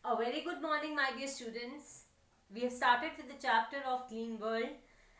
A very good morning, my dear students. We have started with the chapter of Clean World,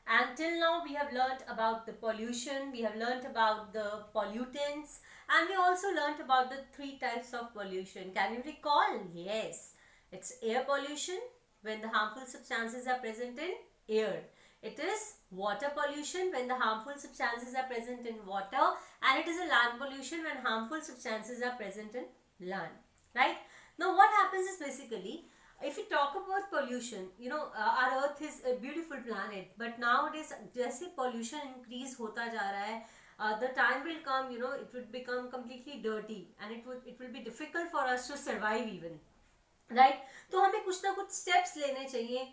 and till now we have learnt about the pollution, we have learnt about the pollutants, and we also learnt about the three types of pollution. Can you recall? Yes, it's air pollution when the harmful substances are present in air. It is water pollution when the harmful substances are present in water, and it is a land pollution when harmful substances are present in land, right? Now what happens is basically, if we talk about pollution, our earth is a beautiful planet, but nowadays जैसे pollution increase होता जा रहा है, the time will come, it would become completely dirty and it will be difficult for us to survive even, right? तो हमें कुछ ना कुछ steps लेने चाहिए,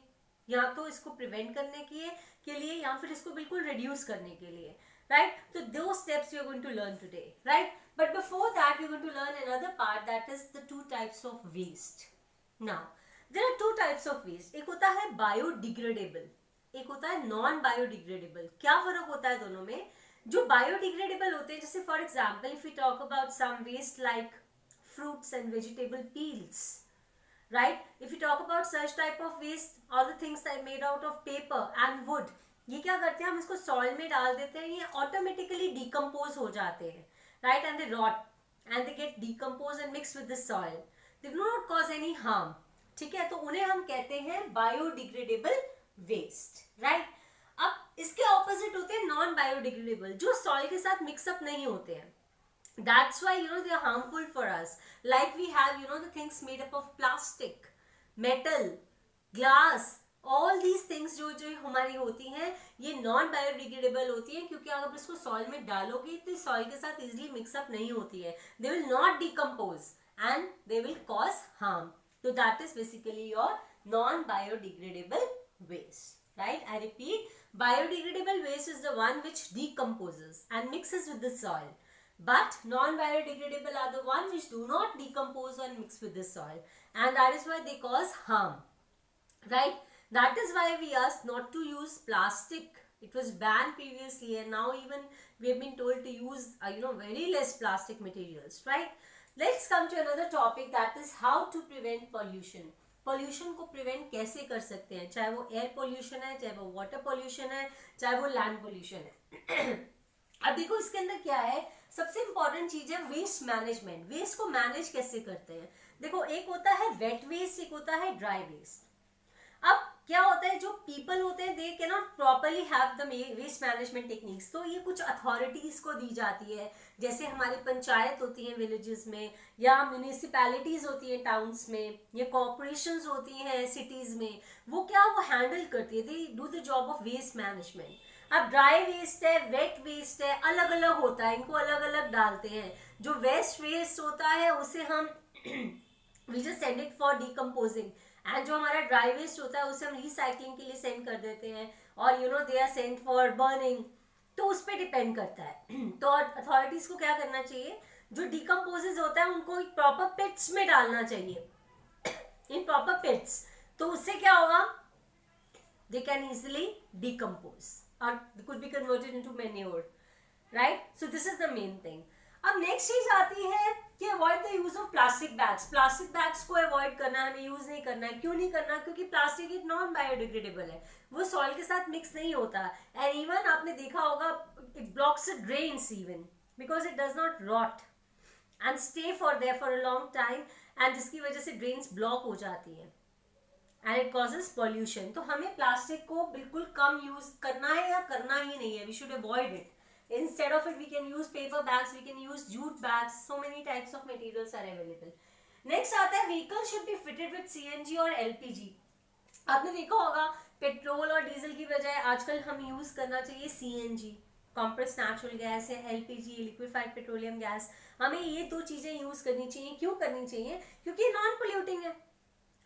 या तो इसको प्रिवेंट करने के लिए या फिर इसको बिल्कुल रिड्यूस करने के लिए, right? So those steps we are going to learn today, right? But before that we are going to learn another part, that is the two types of waste. Now there are two types of waste. एक होता है biodegradable, एक होता है non biodegradable. क्या फर्क होता है दोनों में? जो बायोडिग्रेडेबल होते हैं, जैसे for example if you talk about some waste like fruits and vegetable peels, right? If you talk about such type of waste, all the things that are made out of paper and wood, ये क्या करते हैं, हम इसको soil में डाल देते हैं, ये ऑटोमेटिकली डिकम्पोज हो जाते हैं, right? And they rot and they get decompose and mix with the soil. They do not cause any harm, ठीक है? तो उन्हें हम कहते हैं बायोडिग्रेडेबल वेस्ट, राइट? अब इसके ऑपोजिट होते हैं नॉन बायोडिग्रेडेबल, जो सॉइल के साथ मिक्सअप नहीं होते हैं. That's why they are harmful for us. Like we have the things made up of plastic, metal, glass, all these things जो हमारी होती हैं, ये नॉन बायोडिग्रेडेबल होती हैं, क्योंकि अगर इसको सॉइल में डालोगे तो सॉइल के साथ इजीली मिक्सअप नहीं होती है. They will not decompose and they will cause harm. So that is basically your non biodegradable waste, right? I repeat, biodegradable waste is the one which decomposes and mixes with the soil. But non-biodegradable are the one which do not decompose and mix with the soil, and that is why they cause harm, right? That is why we asked not to use plastic. It was banned previously, and now even we have been told to use very less plastic materials, right? Let's come to another topic, that is how to prevent pollution. Pollution को prevent कैसे कर सकते हैं, चाहे वो air pollution है, चाहे वो water pollution है, चाहे वो land pollution है. अब देखो इसके अंदर क्या है, सबसे इंपॉर्टेंट चीज है वेस्ट मैनेजमेंट. वेस्ट को मैनेज कैसे करते हैं? देखो, एक होता है वेट वेस्ट, एक होता है ड्राई वेस्ट. अब क्या होता है, जो पीपल होते हैं they can not properly have the waste management techniques, तो ये कुछ अथॉरिटीज को दी जाती है, जैसे हमारी पंचायत होती है विलेजेस में, या म्यूनिसिपैलिटीज होती है टाउन्स में, या कॉर्पोरेशंस होती हैं सिटीज में. वो हैंडल करती है, they do the job of waste management. अब ड्राई वेस्ट है, वेट वेस्ट है, अलग अलग होता है, इनको अलग अलग डालते हैं. जो वेस्ट वेस्ट होता है उसे हम we just send it for decomposing, and जो हमारा ड्राई वेस्ट होता है उसे हम रिसाइकलिंग के लिए सेंड कर देते हैं, और they are send for burning. तो उस पर डिपेंड करता है. तो अथॉरिटीज को क्या करना चाहिए, जो डिकम्पोजेज होता है उनको एक प्रॉपर पिट्स में डालना चाहिए, इन प्रॉपर पिट्स. तो उससे क्या होगा, they can easily decompose or could be converted into manure, right? So this is the main thing. अब नेक्स्ट चीज आती है कि avoid the use of plastic bags. Plastic bags को अवॉइड करना है, हमें यूज नहीं करना है. क्यों नहीं करना? क्योंकि प्लास्टिक एक नॉन बायोडिग्रेडेबल है, वो सॉइल के साथ मिक्स नहीं होता. एंड इवन आपने देखा होगा, it blocks the drains even because it does not rot and stay for there for a long time, and जिसकी वजह से ड्रेन्स ब्लॉक हो जाती है and it causes pollution. तो हमें प्लास्टिक को बिल्कुल कम यूज करना है या करना ही नहीं है. we should avoid it. Instead of it we can use paper bags, we can use jute bags. So many types of materials are available. Next आता है vehicle should be fitted with CNG और LPG. आपने देखा होगा petrol और diesel की बजाय आजकल हम यूज करना चाहिए CNG, compressed natural gas, है LPG, liquefied petroleum gas. हमें ये दो चीजें यूज करनी चाहिए. क्यों करनी चाहिए? क्योंकि नॉन पोल्यूटिंग है.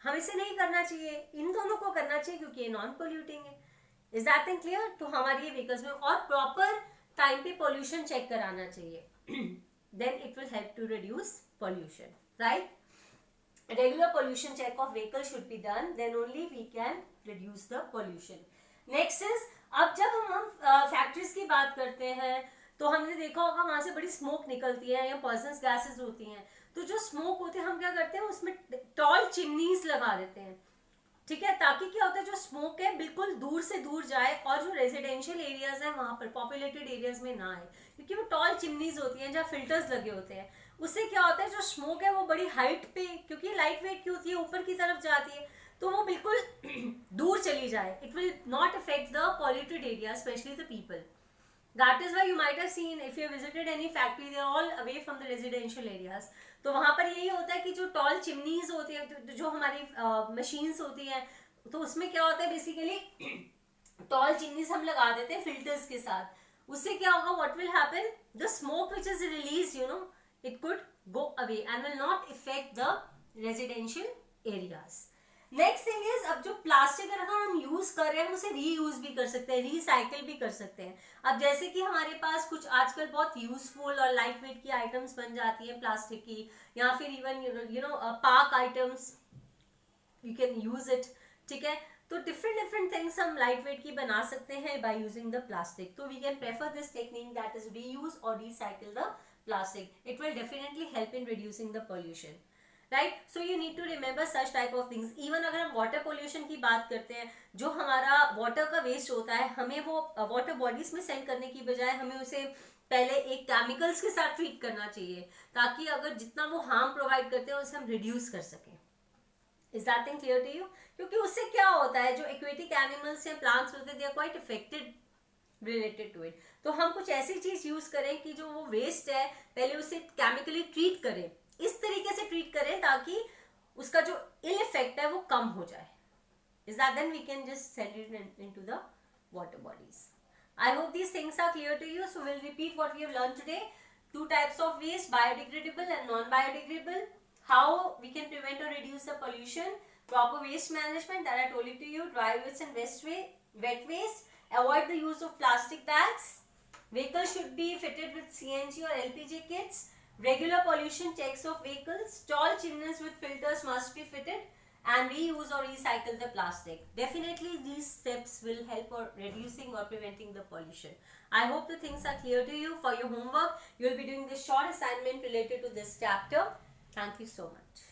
हम इसे नहीं करना चाहिए, इन दोनों को करना चाहिए क्योंकि ये नॉन पोल्यूटिंग है. Is that thing clear? तो हमारी ये व्हीकल्स में और प्रॉपर टाइम पे पोल्यूशन चेक कराना चाहिए, then it will help to reduce pollution, right? Regular pollution check of vehicle should be done, then only we can reduce the pollution. Next is, अब जब हम फैक्ट्रीज की बात करते हैं तो हमने देखा होगा वहां से बड़ी स्मोक निकलती है या पॉइजनस गैसेस होती हैं. तो जो स्मोक होते हैं हम क्या करते हैं, उसमें टॉल चिमनीज लगा देते हैं, ठीक है, ताकि क्या होता है जो स्मोक है बिल्कुल दूर से दूर जाए और जो रेजिडेंशियल एरियाज हैं वहां पर, पॉपुलेटेड एरियाज में ना आए, क्योंकि वो टॉल चिमनीज होती हैं जहाँ फिल्टर्स लगे होते हैं, उससे क्या होता है जो स्मोक है वो बड़ी हाइट पे, क्योंकि लाइट वेट की होती है, ऊपर की तरफ जाती है, तो वो बिल्कुल दूर चली जाए. It will not affect the polluted area, specially the people. That is why you might have seen if you have visited any factory, they are all away from the residential areas. तो वहां पर यही होता है कि जो toll chimneys होती है, जो हमारी मशीन्स होती हैं, तो उसमें क्या होता है बेसिकली टॉल चिमनीज हम लगा देते हैं फिल्टर्स के साथ. उससे क्या होगा, what will happen, the smoke which is release, you know, it could go away and will not effect the residential areas. Next thing is, अब जो प्लास्टिक अगर हम यूज कर रहे हैं उसे रीयूज भी कर सकते हैं, रिसाइकिल भी कर सकते हैं. अब जैसे कि हमारे पास कुछ आजकल बहुत यूजफुल और लाइट वेट की आइटम्स बन जाती है प्लास्टिक की, या फिर even you know park items, you can use it, ठीक है. तो डिफरेंट थिंग्स हम लाइट वेट की बना सकते हैं बाय यूजिंग द प्लास्टिक. तो we can prefer this technique, that is reuse और recycle the plastic. It will definitely help in reducing the pollution, right. So you need to remember such type of things. Even अगर हम water pollution की बात करते हैं, जो हमारा water का वेस्ट होता है, हमें वो वाटर बॉडीज में सेंड करने की बजाय हमें उसे पहले एक केमिकल्स के साथ ट्रीट करना चाहिए, ताकि अगर जितना वो हार्म प्रोवाइड करते हैं उसे हम रिड्यूस कर सकें. Is that thing clear to you? क्योंकि उससे क्या होता है, जो एक्वेटिक एनिमल्स या प्लांट्स होते हैं, they are quite affected related to it. तो हम कुछ ऐसी चीज यूज करें कि जो वो वेस्ट है पहले उसे केमिकली ट्रीट करें, इस तरीके से ट्रीट करें ताकि उसका जो इल इफेक्ट है वो कम हो जाए. Is that, then we can just send it into the water bodies. I hope these things are clear to you. So we'll repeat what we have learned today. 2 types of waste, biodegradable and non-biodegradable. How we can prevent or reduce the pollution. Proper waste management that I told it to you. Dry waste and wet waste. Avoid the use of plastic bags. Vehicles should be fitted with CNG or LPG kits. Regular pollution checks of vehicles. Tall chimneys with filters must be fitted. And reuse or recycle the plastic. Definitely these steps will help or reducing or preventing the pollution. I hope the things are clear to you. For your homework, you will be doing this short assignment related to this chapter. Thank you so much.